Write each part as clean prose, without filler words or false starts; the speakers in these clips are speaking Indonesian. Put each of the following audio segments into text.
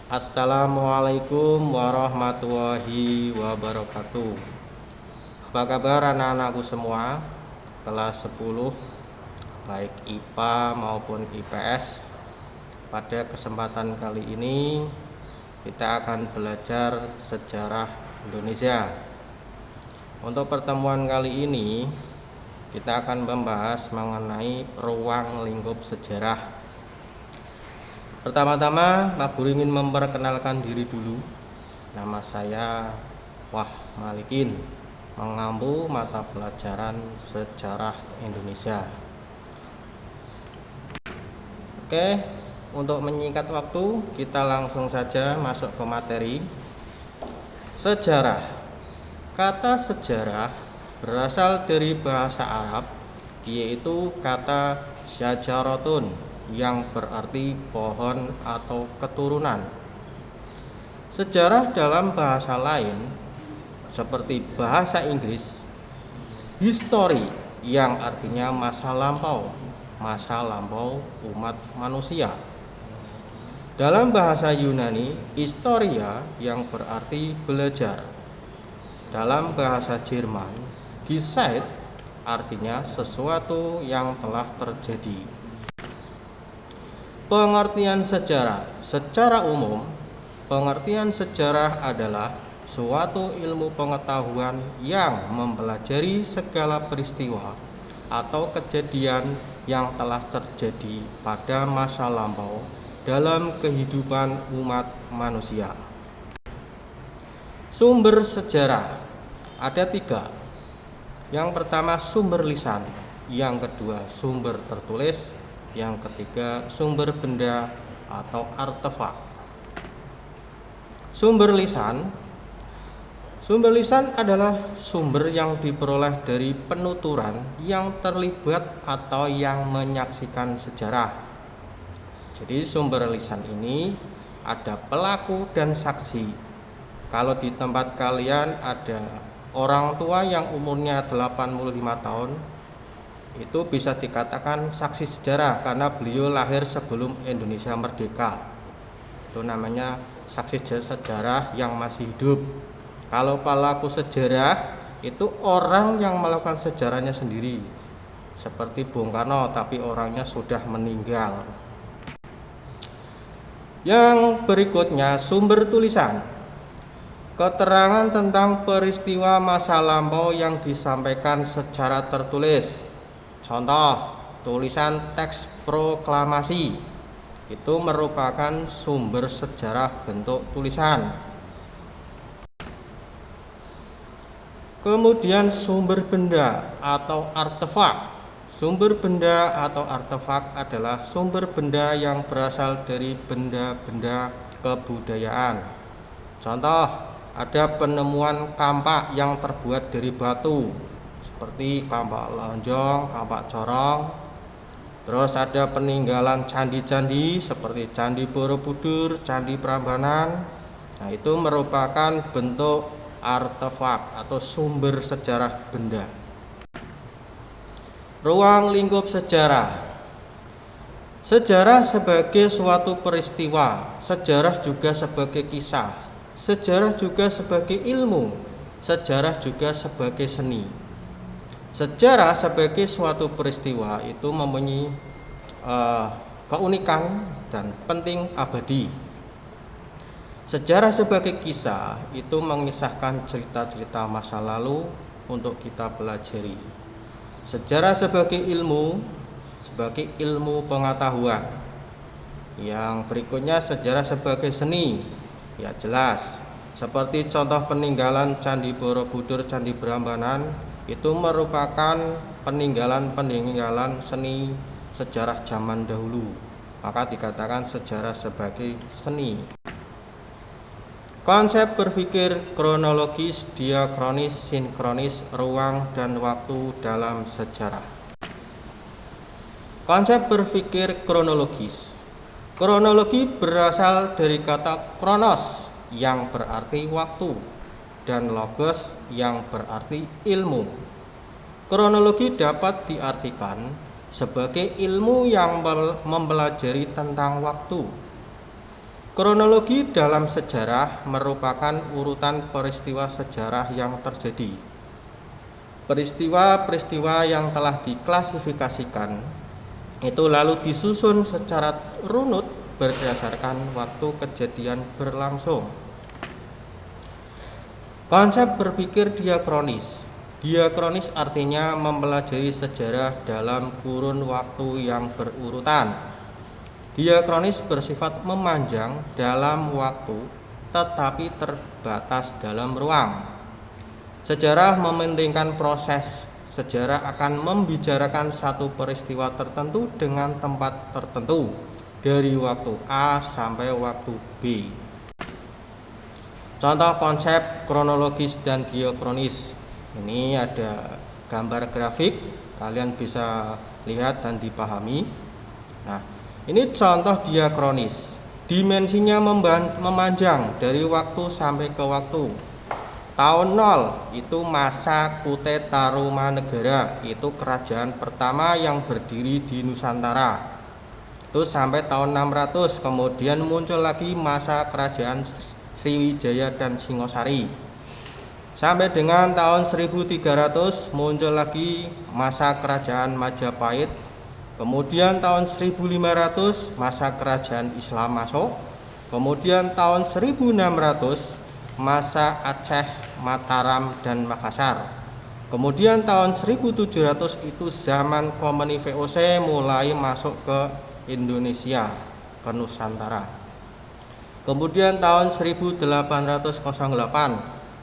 Assalamualaikum warahmatullahi wabarakatuh. Apa kabar anak-anakku semua? Kelas 10 baik IPA maupun IPS. Pada kesempatan kali ini kita akan belajar sejarah Indonesia. Untuk pertemuan kali ini kita akan membahas mengenai ruang lingkup sejarah. Pertama-tama Pak Guru ingin memperkenalkan diri dulu. Nama saya Wah Malikin, mengampu mata pelajaran sejarah Indonesia. Oke, untuk menyingkat waktu, kita langsung saja masuk ke materi. Sejarah. Kata sejarah berasal dari bahasa Arab, yaitu kata syajaratun, yang berarti pohon atau keturunan. Sejarah dalam bahasa lain seperti bahasa Inggris, history yang artinya masa lampau umat manusia. Dalam bahasa Yunani, historia yang berarti belajar. Dalam bahasa Jerman, Geschichte artinya sesuatu yang telah terjadi. Pengertian sejarah. Secara umum, pengertian sejarah adalah suatu ilmu pengetahuan yang mempelajari segala peristiwa atau kejadian yang telah terjadi pada masa lampau dalam kehidupan umat manusia. Sumber sejarah ada 3. Yang pertama sumber lisan, yang kedua sumber tertulis, yang ketiga sumber benda atau artefak. Sumber lisan adalah sumber yang diperoleh dari penuturan yang terlibat atau yang menyaksikan sejarah. Jadi sumber lisan ini ada pelaku dan saksi. Kalau di tempat kalian ada orang tua yang umurnya 85 tahun, itu bisa dikatakan saksi sejarah karena beliau lahir sebelum Indonesia merdeka. Itu namanya saksi sejarah yang masih hidup. Kalau pelaku sejarah itu orang yang melakukan sejarahnya sendiri, seperti Bung Karno tapi orangnya sudah meninggal. Yang berikutnya sumber tulisan. Keterangan tentang peristiwa masa lampau yang disampaikan secara tertulis. Contoh, tulisan teks proklamasi itu merupakan sumber sejarah bentuk tulisan. Kemudian sumber benda atau artefak. Sumber benda atau artefak adalah sumber benda yang berasal dari benda-benda kebudayaan. Contoh, ada penemuan kampak yang terbuat dari batu, seperti kampak lonjong, kampak corong. Terus ada peninggalan candi-candi seperti Candi Borobudur, Candi Prambanan. Nah, itu merupakan bentuk artefak atau sumber sejarah benda. Ruang lingkup sejarah. Sejarah sebagai suatu peristiwa, sejarah juga sebagai kisah, sejarah juga sebagai ilmu, sejarah juga sebagai seni. Sejarah sebagai suatu peristiwa itu mempunyai keunikan dan penting abadi. Sejarah sebagai kisah itu mengisahkan cerita-cerita masa lalu untuk kita pelajari. Sejarah sebagai ilmu pengetahuan. Yang berikutnya sejarah sebagai seni. Ya jelas, seperti contoh peninggalan Candi Borobudur, Candi Prambanan, itu merupakan peninggalan seni sejarah zaman dahulu, maka dikatakan sejarah sebagai seni. Konsep berpikir kronologis, diakronis, sinkronis, ruang dan waktu dalam sejarah. Konsep berpikir kronologis. Kronologi berasal dari kata kronos yang berarti waktu dan logos yang berarti ilmu. Kronologi dapat diartikan sebagai ilmu yang mempelajari tentang waktu. Kronologi dalam sejarah merupakan urutan peristiwa sejarah yang terjadi. Peristiwa-peristiwa yang telah diklasifikasikan itu lalu disusun secara runut berdasarkan waktu kejadian berlangsung. Konsep berpikir diakronis. Diakronis artinya mempelajari sejarah dalam kurun waktu yang berurutan. Diakronis bersifat memanjang dalam waktu tetapi terbatas dalam ruang. Sejarah mementingkan proses. Sejarah akan membicarakan satu peristiwa tertentu dengan tempat tertentu dari waktu A sampai waktu B. Contoh konsep kronologis dan diakronis. Ini ada gambar grafik, kalian bisa lihat dan dipahami. Nah, ini contoh diakronis. Dimensinya memanjang dari waktu sampai ke waktu. Tahun 0 itu masa Kute Tarumanegara, itu kerajaan pertama yang berdiri di Nusantara. Itu sampai tahun 600, kemudian muncul lagi masa kerajaan Sriwijaya dan Singosari. Sampai dengan tahun 1300 muncul lagi masa kerajaan Majapahit. Kemudian tahun 1500 masa kerajaan Islam masuk. Kemudian tahun 1600 masa Aceh, Mataram, dan Makassar. Kemudian tahun 1700 itu zaman Komeni VOC mulai masuk ke Indonesia, ke Nusantara. Kemudian tahun 1808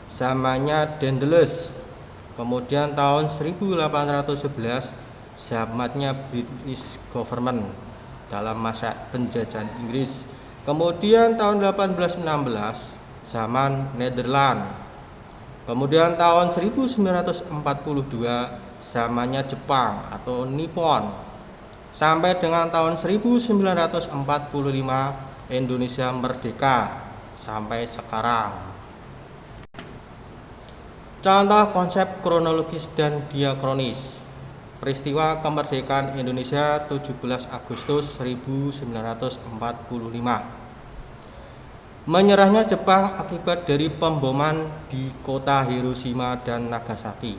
zamannya Daendels. Kemudian tahun 1811 zamannya British Government dalam masa penjajahan Inggris. Kemudian tahun 1816 zaman Nederland. Kemudian tahun 1942 zamannya Jepang atau Nippon. Sampai dengan tahun 1945 Indonesia merdeka sampai sekarang. Contoh konsep kronologis dan diakronis. Peristiwa kemerdekaan Indonesia 17 Agustus 1945. Menyerahnya Jepang akibat dari pemboman di kota Hiroshima dan Nagasaki.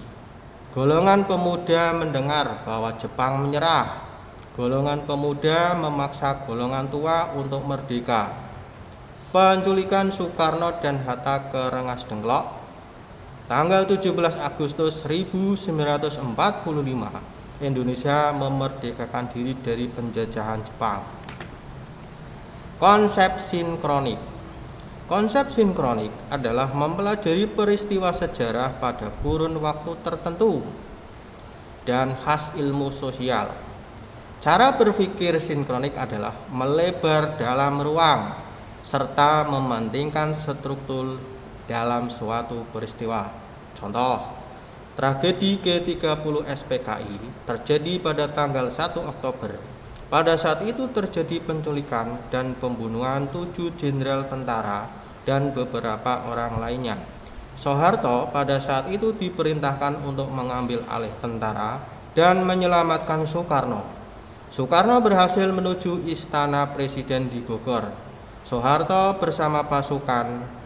Golongan pemuda mendengar bahwa Jepang menyerah. Golongan pemuda memaksa golongan tua untuk merdeka. Penculikan Soekarno dan Hatta ke Rengas Dengklok. Tanggal 17 Agustus 1945, Indonesia memerdekakan diri dari penjajahan Jepang. Konsep sinkronik. Konsep sinkronik adalah mempelajari peristiwa sejarah pada kurun waktu tertentu dan khas ilmu sosial. Cara berpikir sinkronik adalah melebar dalam ruang serta mementingkan struktur dalam suatu peristiwa. Contoh, tragedi G30 SPKI terjadi pada tanggal 1 Oktober. Pada saat itu terjadi penculikan dan pembunuhan 7 jenderal tentara dan beberapa orang lainnya. Soeharto pada saat itu diperintahkan untuk mengambil alih tentara dan menyelamatkan Soekarno. Soekarno berhasil menuju Istana Presiden di Bogor. Soeharto bersama pasukan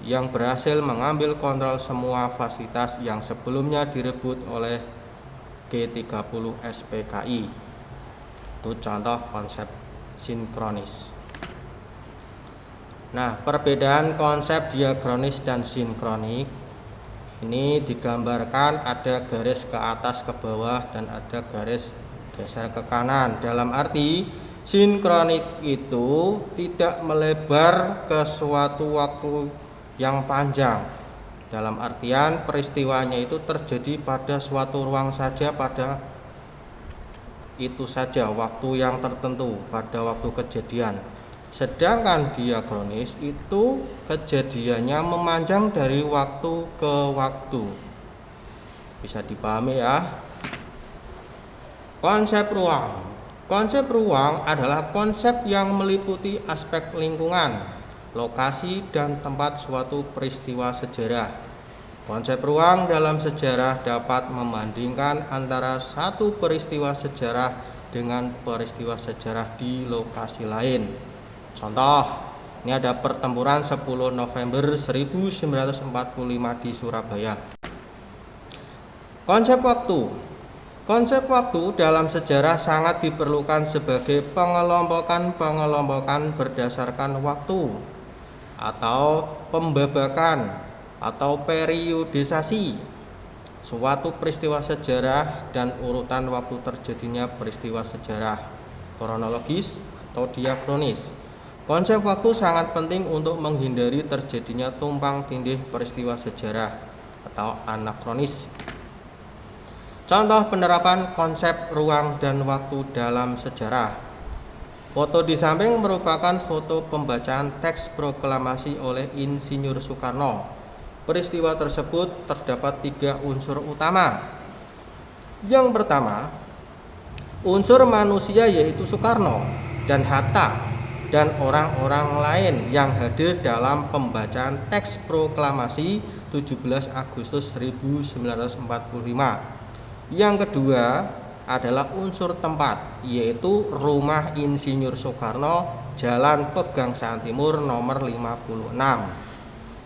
yang berhasil mengambil kontrol semua fasilitas yang sebelumnya direbut oleh G30 SPKI. Itu contoh konsep sinkronis. Nah, perbedaan konsep diakronis dan sinkronik ini digambarkan ada garis ke atas ke bawah dan ada garis geser ke kanan. Dalam arti sinkronik itu tidak melebar ke suatu waktu yang panjang. Dalam artian peristiwanya itu terjadi pada suatu ruang saja, pada itu saja waktu yang tertentu pada waktu kejadian. Sedangkan diakronis itu kejadiannya memanjang dari waktu ke waktu. Bisa dipahami ya. Konsep ruang. Konsep ruang adalah konsep yang meliputi aspek lingkungan, lokasi, dan tempat suatu peristiwa sejarah. Konsep ruang dalam sejarah dapat membandingkan antara satu peristiwa sejarah dengan peristiwa sejarah di lokasi lain. Contoh, Ini ada pertempuran 10 November 1945 di Surabaya. Konsep waktu. Konsep waktu dalam sejarah sangat diperlukan sebagai pengelompokan berdasarkan waktu atau pembabakan atau periodisasi suatu peristiwa sejarah dan urutan waktu terjadinya peristiwa sejarah, kronologis atau diakronis. Konsep waktu sangat penting untuk menghindari terjadinya tumpang tindih peristiwa sejarah atau anakronis. Contoh penerapan konsep ruang dan waktu dalam sejarah. Foto di samping merupakan foto pembacaan teks proklamasi oleh Insinyur Soekarno. Peristiwa tersebut terdapat 3 unsur utama. Yang pertama, unsur manusia yaitu Soekarno dan Hatta dan orang-orang lain yang hadir dalam pembacaan teks proklamasi 17 Agustus 1945. Yang kedua adalah unsur tempat, yaitu rumah Insinyur Soekarno, Jalan Pegangsaan Timur nomor 56.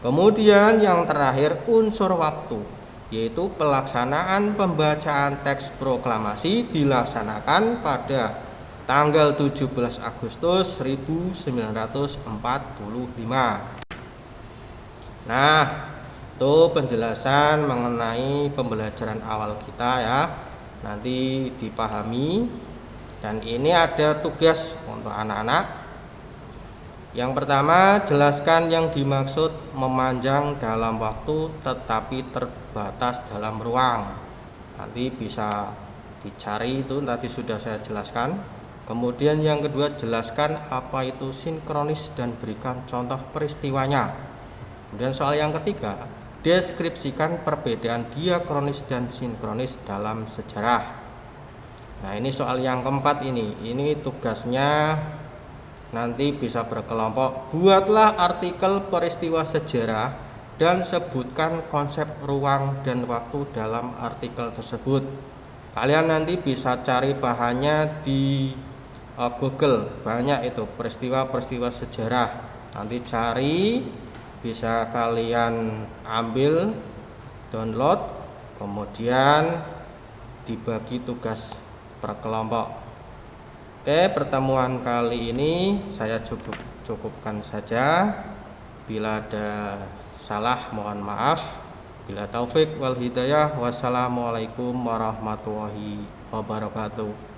Kemudian yang terakhir unsur waktu, yaitu pelaksanaan pembacaan teks proklamasi dilaksanakan pada tanggal 17 Agustus 1945. Nah, itu penjelasan mengenai pembelajaran awal kita ya. Nanti dipahami. Dan ini ada tugas untuk anak-anak. Yang pertama, jelaskan yang dimaksud memanjang dalam waktu tetapi terbatas dalam ruang. Nanti bisa dicari, itu tadi sudah saya jelaskan. Kemudian yang kedua, jelaskan apa itu sinkronis dan berikan contoh peristiwanya. Kemudian soal yang ketiga, deskripsikan perbedaan diakronis dan sinkronis dalam sejarah. Nah, ini soal yang keempat ini tugasnya nanti bisa berkelompok. Buatlah artikel peristiwa sejarah dan sebutkan konsep ruang dan waktu dalam artikel tersebut. Kalian nanti bisa cari bahannya di Google, banyak itu peristiwa-peristiwa sejarah. Nanti cari, bisa kalian ambil, download, kemudian dibagi tugas per kelompok. Oke, pertemuan kali ini saya cukupkan saja. Bila ada salah mohon maaf. Bila taufik wal hidayah, wassalamualaikum warahmatullahi wabarakatuh.